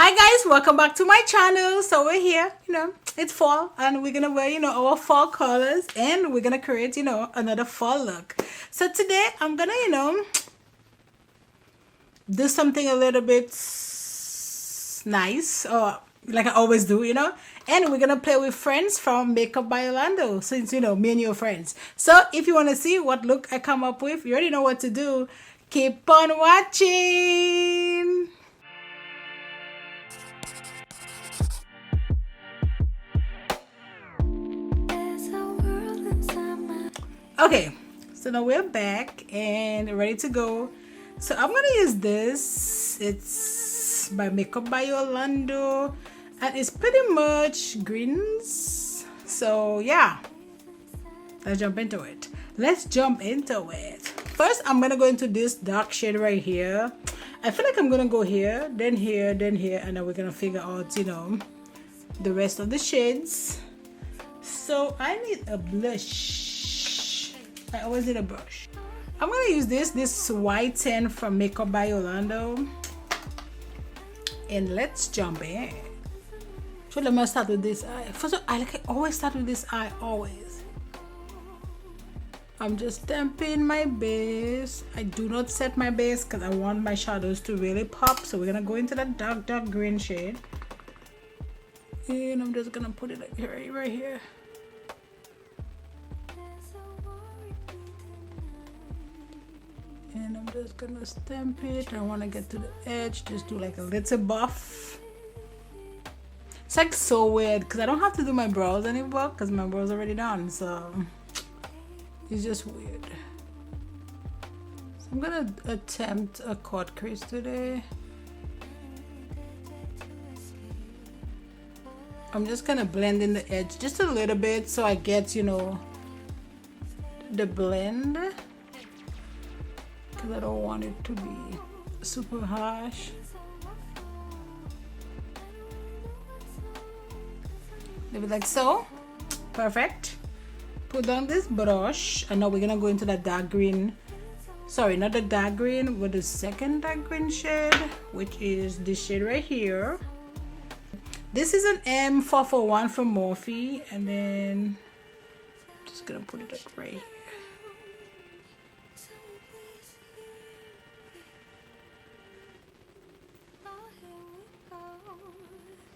Hi guys, welcome back to my channel. So we're here, it's fall and we're gonna wear, our fall colors and we're gonna create, another fall look. So today I'm gonna, do something a little bit nice or like I always do, and we're gonna play with friends from Makeup by Yolondo since, me and your friends. So if you want to see what look I come up with, you already know what to do. Keep on watching. Okay, so now we're back and ready to go. So I'm gonna use this. It's by Makeup by Yolondo and it's pretty much greens. So yeah, let's jump into it. First I'm gonna go into this dark shade right here. I feel like I'm gonna go here, then here, then here, and then we're gonna figure out, the rest of the shades. So I need a blush. I always need a brush. I'm gonna use this white 10 from Makeup by Yolondo, and let's jump in. So let me start with this eye. First of all, I always start with this eye, always. I'm just stamping my base. I do not set my base because I want my shadows to really pop. So we're gonna go into that dark green shade, and I'm just gonna put it like right here. And I'm just gonna stamp it. I want to get to the edge, just do like a little buff. It's like so weird because I don't have to do my brows anymore because my brows are already done, so it's just weird. So I'm gonna attempt a cut crease today. I'm just gonna blend in the edge just a little bit so I get, the blend. I don't want it to be super harsh. Leave it like so. Perfect. Put down this brush and now we're gonna go into the dark green. Sorry, not the dark green, but the second dark green shade, which is this shade right here. This is an M441 from Morphe, and then just gonna put it like right here.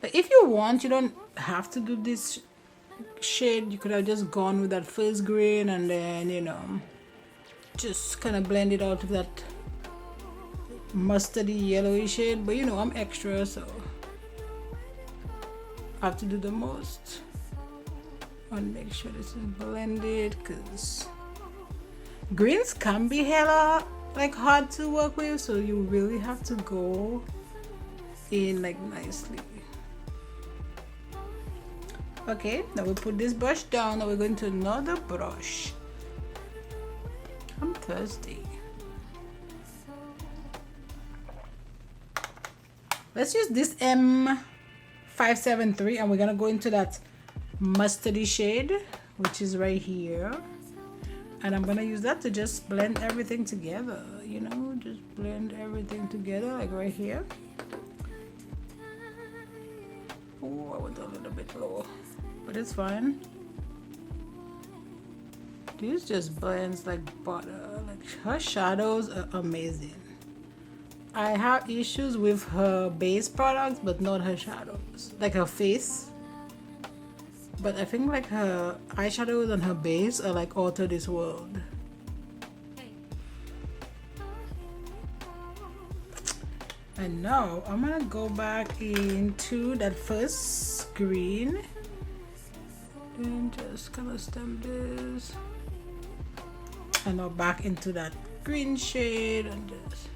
But if you want, you don't have to do this shade. You could have just gone with that first green and then, just kind of blend it out with that mustardy yellowy shade. But I'm extra, so I have to do the most. I want to make sure this is blended because greens can be hella hard to work with, so you really have to go in nicely. Okay, now we put this brush down. Now we're going to another brush. I'm thirsty. Let's use this M573 and we're gonna go into that mustardy shade, which is right here. And I'm gonna use that to just blend everything together, just blend everything together like right here. Oh, I went a little bit low, but it's fine. This just blends like butter. Her shadows are amazing. I have issues with her base products, but not her shadows. Like her face. But I think her eyeshadows and her base are out of this world. And now I'm gonna go back into that first green and just kind of stamp this, and now back into that green shade and just.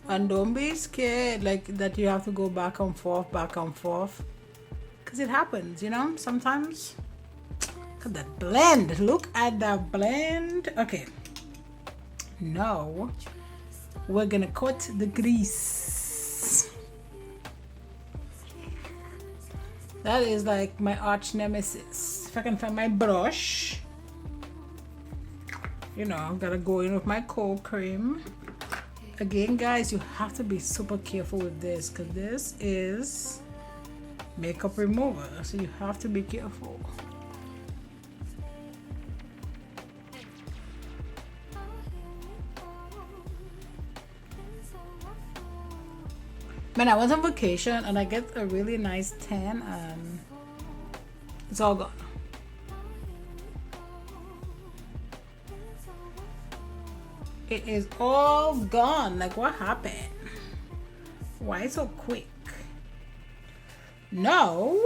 And don't be scared that you have to go back and forth, because it happens, sometimes. Look at that blend. Look at that blend. Okay. Now we're gonna cut the grease. That is my arch nemesis. If I can find my brush, I'm gonna go in with my cold cream again, guys, you have to be super careful with this because this is makeup remover, so you have to be careful. Man, I was on vacation and I get a really nice tan and it's all gone. It is all gone. Like, what happened? Why so quick? Now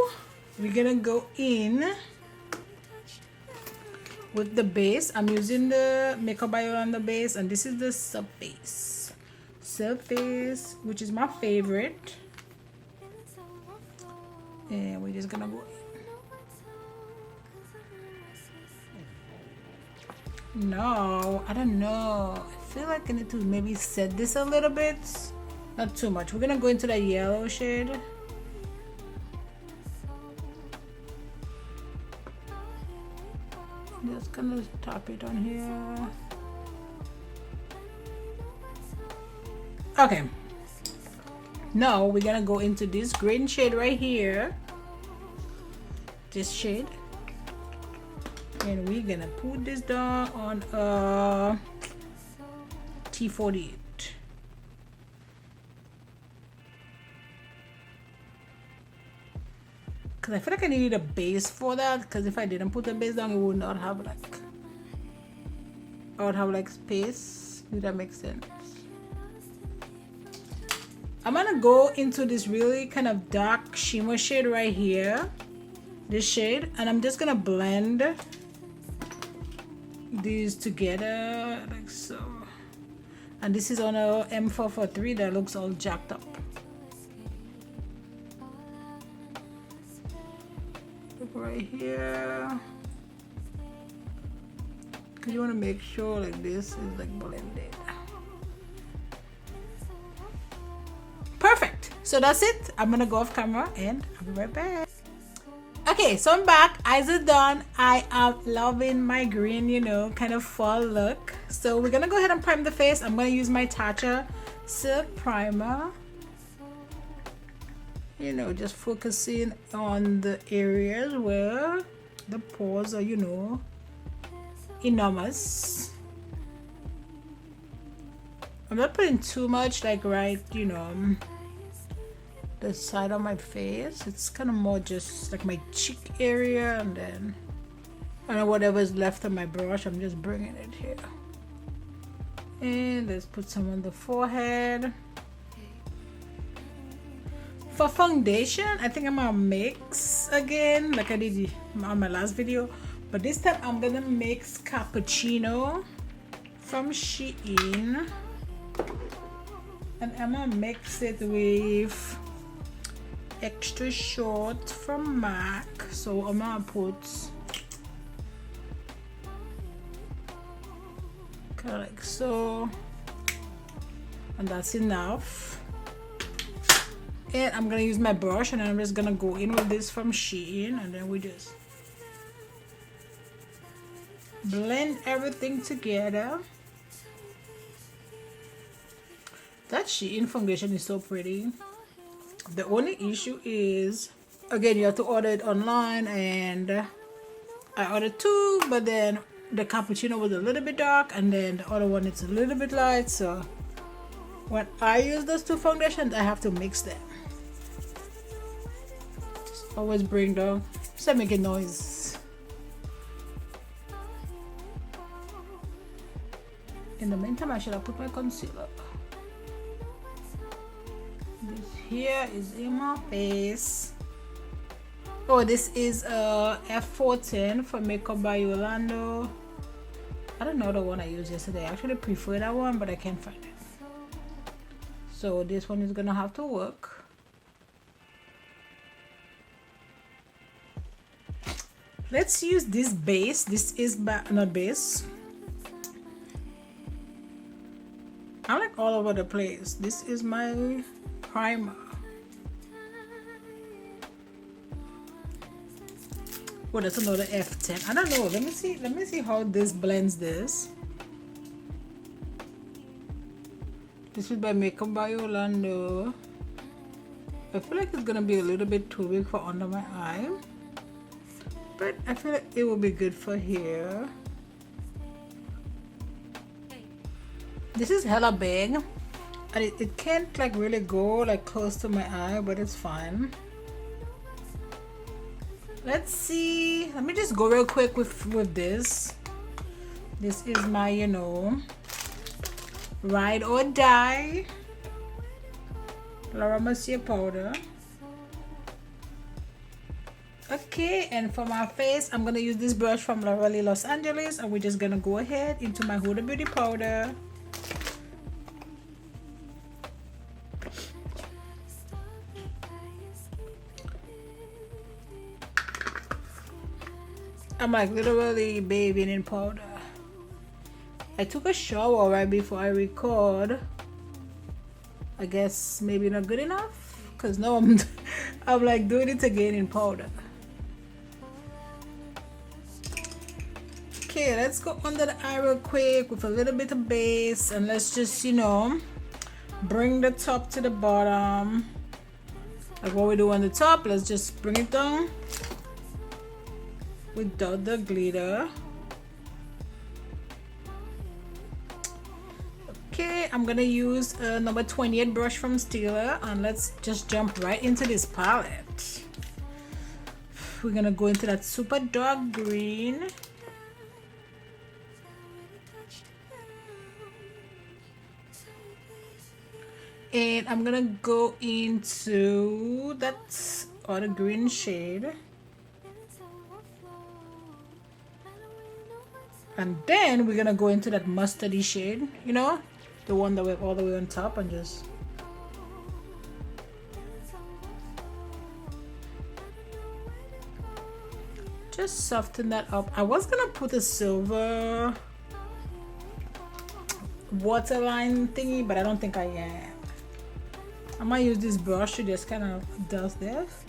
we're gonna go in with the base. I'm using the Makeup by Yolondo base, and this is the surface, which is my favorite. And we're just gonna go in. No, I don't know. I feel like I need to maybe set this a little bit, not too much. We're gonna go into the yellow shade. Just gonna tap it on here. Okay, now we're gonna go into this green shade right here, this shade, and we're gonna put this down on a T48. Because I feel like I needed a base for that, because if I didn't put the base down, it would not have like, I would have like space. Does that make sense? I'm gonna go into this really kind of dark shimmer shade right here, this shade, and I'm just gonna blend these together like so. And this is on a M443 that looks all jacked up. Right here, because you want to make sure like this is like blended. Perfect. So that's it. I'm gonna go off camera and I'll be right back. Okay, so I'm back. Eyes are done. I am loving my green, you know, kind of fall look. So we're gonna go ahead and prime the face. I'm gonna use my Tatcha Silk Primer. You know, just focusing on the areas where the pores are, you know, enormous. I'm not putting too much, like right, you know, the side of my face. It's kind of more just like my cheek area, and then I don't know, whatever's left on my brush, I'm just bringing it here. And let's put some on the forehead. For foundation, I think I'm gonna mix again like I did on my last video, but this time I'm gonna mix Cappuccino from Shein, and I'm gonna mix it with Extra Short from MAC. So I'm gonna put kind of like so, and that's enough. And I'm gonna use my brush, and then I'm just gonna go in with this from Shein, and then we just blend everything together. That Shein foundation is so pretty. The only issue is, again, you have to order it online, and I ordered two, but then the Cappuccino was a little bit dark, and then the other one is a little bit light. So when I use those two foundations, I have to mix them. Always bring down, just make a noise. In the meantime, I should have put my concealer. This here is in my face. Oh, this is a F410 for Makeup by Yolondo. I don't know the one I used yesterday. I actually prefer that one, but I can't find it. So this one is gonna have to work. Let's use this base. This is not base. I'm like all over the place. This is my primer. Oh, that's another F10. I don't know. Let me see how this blends this. This is by Makeup by Yolondo. I feel like it's gonna be a little bit too big for under my eye, but I feel like it will be good for here. This is hella big, and it can't like really go like close to my eye, but it's fine. Let's see. Let me just go real quick with this. This is my, you know, Ride or Die Mercier powder. Okay, and for my face, I'm gonna use this brush from Beverly, Los Angeles, and we're just gonna go ahead into my HudaBeauty powder. I'm like literally bathing in powder. I took a shower right before I record. I guess maybe not good enough, because now I'm like doing it again in powder. Okay, let's go under the eye real quick with a little bit of base, and let's just, you know, bring the top to the bottom. Like what we do on the top, let's just bring it down without the glitter. Okay, I'm gonna use a number 28 brush from Stila, and let's just jump right into this palette. We're gonna go into that super dark green. And I'm gonna go into that other green shade. And then we're gonna go into that mustardy shade, you know, the one that we're all the way on top, and just soften that up. I was gonna put a silver waterline thingy, but I don't think I am. I might use this brush to just kind of does this.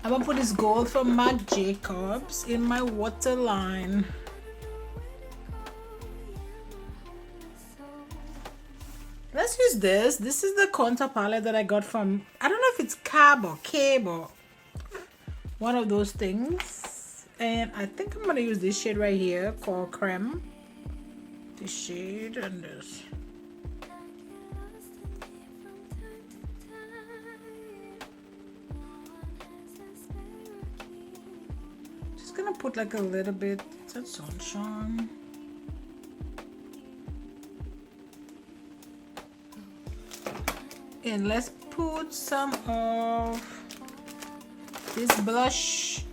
I'm gonna put this gold from Marc Jacobs in my waterline. Let's use this. This is the contour palette that I got from, I don't know if it's Cab or Cabe or one of those things. And I think I'm gonna use this shade right here called Creme. This shade and this. Just gonna put like a little bit, is that Sunshine? And let's put some of this blush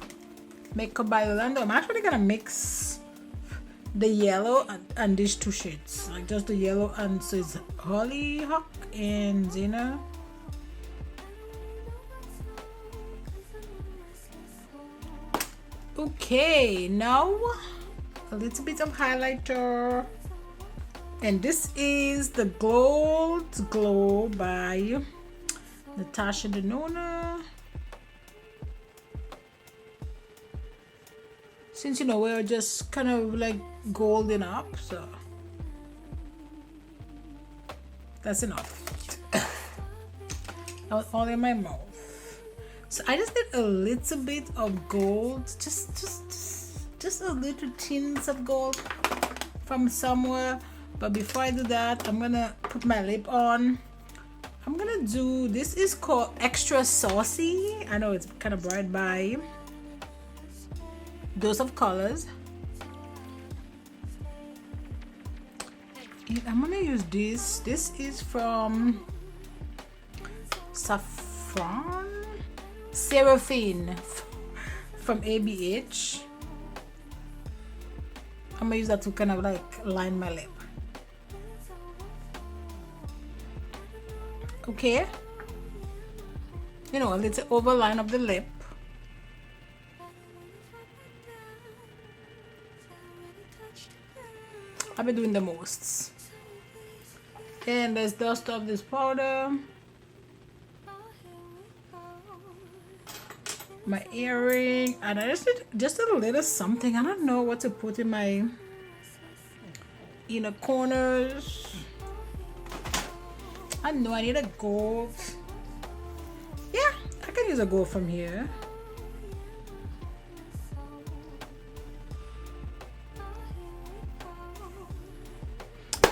Makeup by Yolondo. I'm actually gonna mix the yellow and these two shades, like just the yellow, and so it's Hollyhock and Zena. Okay, now a little bit of highlighter. And this is the Gold Glow by Natasha Denona. Since, you know, we're just kind of like golden up, so that's enough. That was all in my mouth. So I just did a little bit of gold, just a little tints of gold from somewhere. But before I do that, I'm gonna put my lip on. I'm gonna do, this is called Extra Saucy. I know it's kind of bright, by Dose of Colors. And I'm gonna use this. This is from Saffron Seraphine from ABH. I'm gonna use that to kind of like line my lip. Okay, you know, a little overline of the lip. I've been doing the most. And let's dust off this powder. My earring, and I just did just a little something. I don't know what to put in my inner corners. I know I need a gold. Yeah, I can use a gold from here.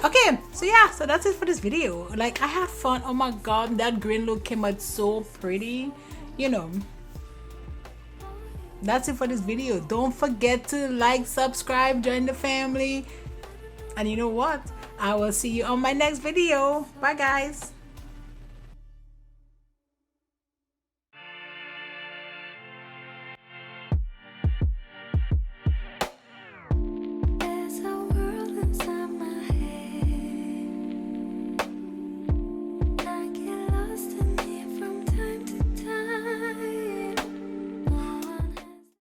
Okay, so yeah, so that's it for this video. Like, I had fun. Oh my god, that green look came out so pretty. You know, that's it for this video. Don't forget to like, subscribe, join the family. And you know what? I will see you on my next video. Bye guys.